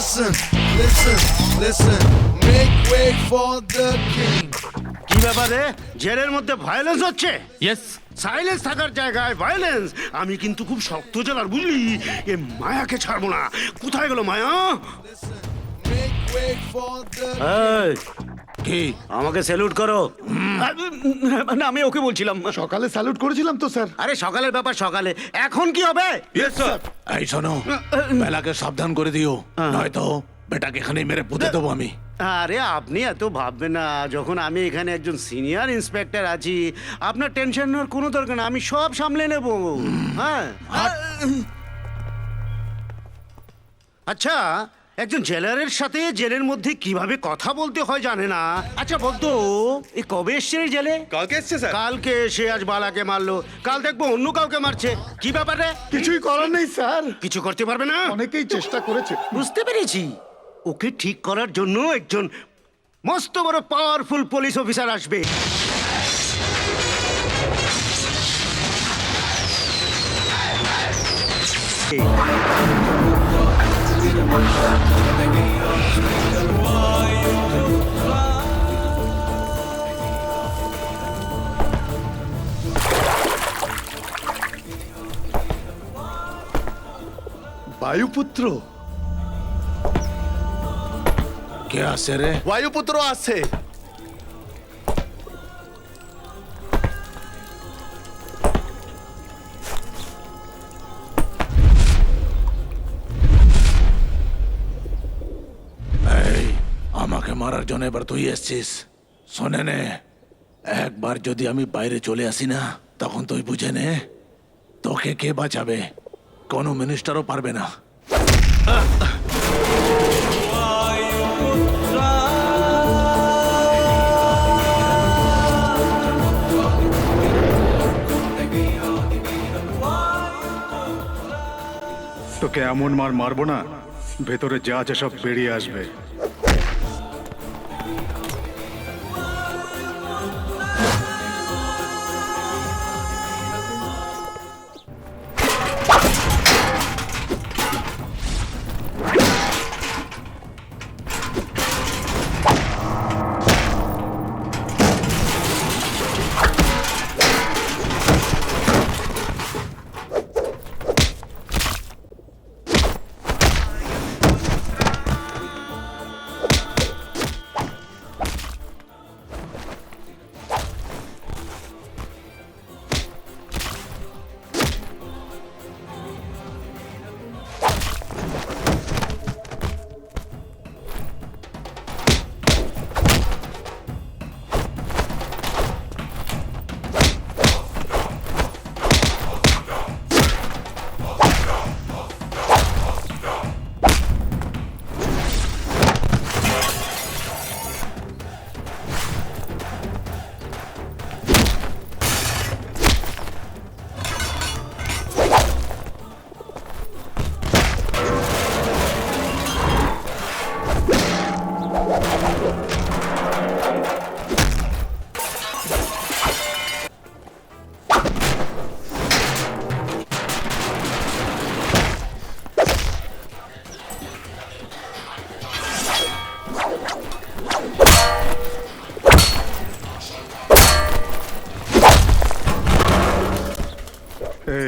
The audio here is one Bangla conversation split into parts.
Listen, listen, listen. Make way for the king. কি ব্যাপারে জেলের মধ্যে ভায়োলেন্স হচ্ছে? ইয়েস সাইলেন্স থাকার জায়গায় ভায়োলেন্স। আমি কিন্তু খুব শক্ত জেলার, বুঝলি? এ মায়াকে ছাড়বো না। কোথায় গেল মায়া? Make way for the এই, কি আমাকে স্যালুট করো। না, আমি ওকে বলছিলাম। সকালে স্যালুট করেছিলাম তো স্যার। আরে সকালের ব্যাপার সকালে, এখন কি হবে? Yes sir. এই শোনো, বেলাকে সাবধান করে দিও, নয়তো বেটাকে এখানেই মেরে পুঁতে দেবো আমি। আরে আপনি এত ভাববেন না, যখন আমি এখানে একজন সিনিয়র ইন্সপেক্টর আছি, আপনার টেনশন নেওয়ার কোনো দরকার না, আমি সব সামলে নেব। হ্যাঁ। আচ্ছা, একজন জেলারের সাথে জেলের মধ্যে কিভাবে কথা বলতে হয় জানে না। আচ্ছা বলতো, এই কবে এসছে এই জেলে? কালকে এসছে স্যার। কালকে এসে আজ বালাকে মারলো, কাল দেখবো অন্য কাউকে মারছে। কি ব্যাপারে? কিছুই করার নেই স্যার, কিছু করতে পারবে না? অনেকেই চেষ্টা করেছে। বুঝতে পেরেছি, ওকে ঠিক করার জন্য একজন মস্ত বড় পাওয়ারফুল পুলিশ অফিসার আসবে। বায়ুপুত্র, কে আসছে রে? বায়ুপুত্র আছে। এই, আমাকে মারার জন্য এবার তুই এসছিস। শোনে নে, একবার যদি আমি বাইরে চলে আসি না, তখন তুই বুঝে নে তোকে কে বাঁচাবে। কোনো মিনিস্টারও পারবে না। তোকে এমন মার মারবো না, ভেতরে যা আছে সব বেরিয়ে আসবে।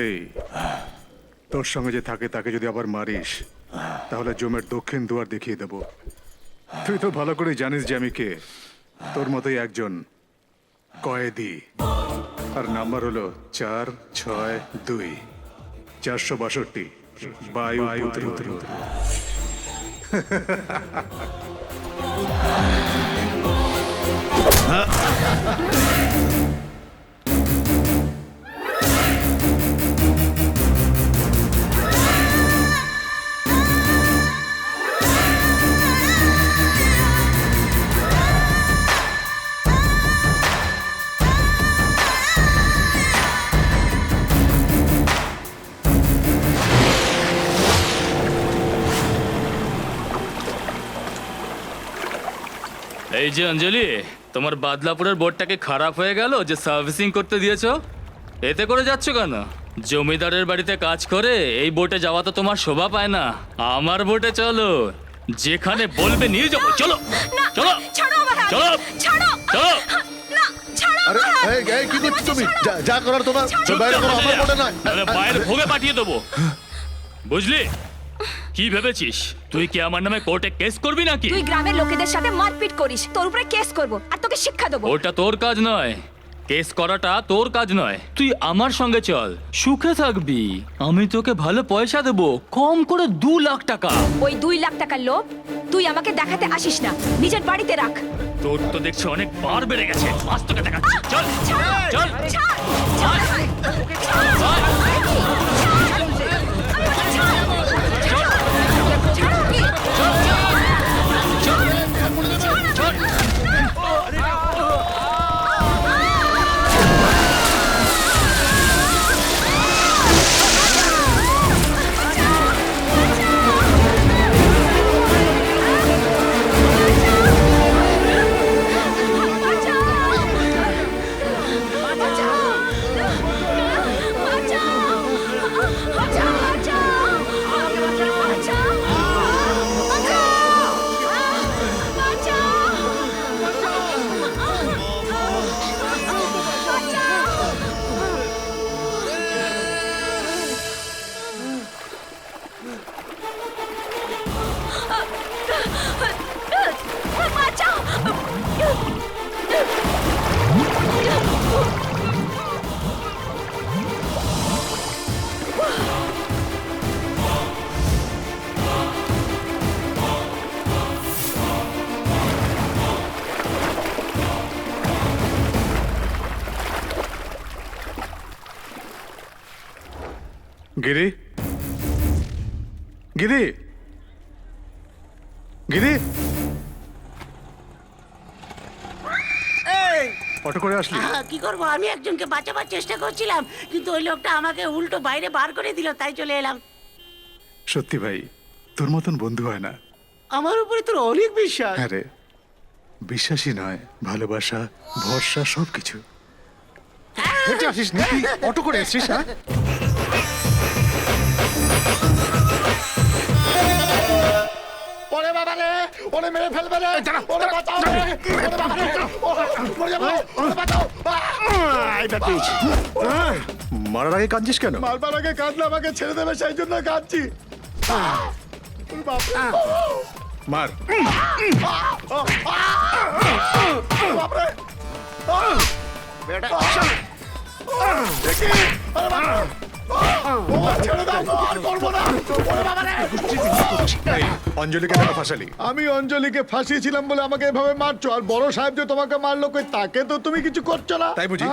এই, তোর সঙ্গে যে থাকে তাকে যদি আবার মারিস, তাহলে জমের দক্ষিণ দুয়ার দেখিয়ে দেব। তুই তো ভালো করে জানিস যে আমি কে। তোর মতোই একজন কয়েদি। আর নাম্বার হলো 462 462 বায়ুপুত্র। এই যে অঞ্জলি, তোমার বাদলাপুরের বোর্ডটাকে খারাপ হয়ে গেল যে সার্ভিসিং করতে দিয়েছো? এতে করে যাচ্ছ কেন? জমিদারের বাড়িতে কাজ করে এই বোটে যাওয়া তো তোমার শোভা পায় না। আমার বোটে চলো, যেখানে বলবে নিয়ে যাবো। চলো চলো ছাড়ো আমার হাত। চলো ছাড়ো। চলো। না, ছাড়ো আরে আমার হাত। এই এই কি করছো তুমি যা করার তোমার বাইরে করো, আমার মনে নয়। নাহলে বাইরে ভোগে পাঠিয়ে দেবো, বুঝলি? কি ভেবেছিস তুই কি আমার নামে কোর্টে কেস করবি নাকি? তুই গ্রামের লোকেদের সাথে মারপিট করিস, তোর উপরে কেস করব আর তোকে শিক্ষা দেবো। ওটা তোর কাজ নয়, কেস করাটা তোর কাজ নয়। তুই আমার সঙ্গে চল, সুখে থাকবি। আমি তোকে ভালো পয়সা দেবো, কম করে 2 লাখ টাকা। ওই 2 লাখ টাকার লোভ তুই আমাকে দেখাতে আসিস না, নিজের বাড়িতে রাখ। তোর তো দেখছি অনেক বার বেড়ে গেছে, আজ তোকে দেখাচ্ছি। চল চল ছাড়, ছাড়, ছাড়, ছাড়, গিরি, গিরি, গিরি, অটো করে আসলি? কি করবো, আমি একজনকে বাঁচাবার চেষ্টা করছিলাম, কিন্তু ওই লোকটা আমাকে উল্টো বাইরে বার করে দিল, তাই চলে এলাম। সত্যি ভাই, তোর মতন বন্ধু হয় না। আমার উপরে তোর অনেক বিশ্বাস। হ্যাঁ রে, বিশ্বাসই নয়, ভালোবাসা, ভরসা সবকিছু। হেঁটে আসিস নাকি অটো করে আসছিস? হ্যাঁ, ওরে বাবা রে, ওরে মেরে ফেলবে রে, ওরে বাঁচাও রে, ওরে বাবা রে, মরে যাবো, ওরে বাঁচাও। মারার আগে কাঁদছিস কেন? মারবার আগে কাঁদলে আমাকে ছেড়ে দেবে, সেই জন্য কাঁদছি। মার। বাপরে, বেটা, দেখি, আরে বাবা, ও ছেড়ে দাও, আর করবো না, ওরে বাবা রে। এই, অঞ্জলিকে কেন ফাঁসালি? আমি অঞ্জলিকে ফাঁসিয়েছিলাম বলে আমাকে এভাবে মারছো, আর বড় সাহেব যে তোমাকে মারলো, কই তাকে তো তুমি কিছু করছো না, তাই বুঝি?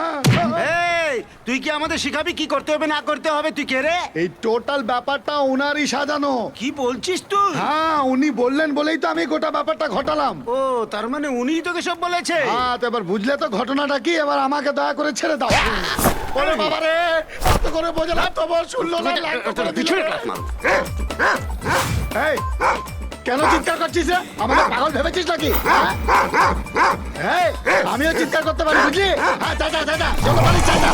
এই, তুই কি আমাদের শিখাবি কি করতে হবে না করতে হবে? তুই কে রে? এই টোটাল ব্যাপারটা ওনারই সাজানো। কি বলছিস তুই? হ্যাঁ, উনি বললেন বলেই তো আমি গোটা ব্যাপারটা ঘটালাম। ও, তার মানে উনিই তোকে সব বলেছে? হ্যাঁ, তো এবার বুঝলে তো ঘটনাটা কি, এবার আমাকে দয়া করে ছেড়ে দাও। ওরে বাবা রে, এত করে বোঝালাম তবু শুনলো না, লাইনটা করে দিল। এই, কেন চিৎকার করছিস রে? আমাকে পাগল ভেবেছিস নাকি? হ্যাঁ? এই, আমিও চিৎকার করতে পারি, বুঝলি? হ্যাঁ, যা যা যা যা, যত পারিস যা যা।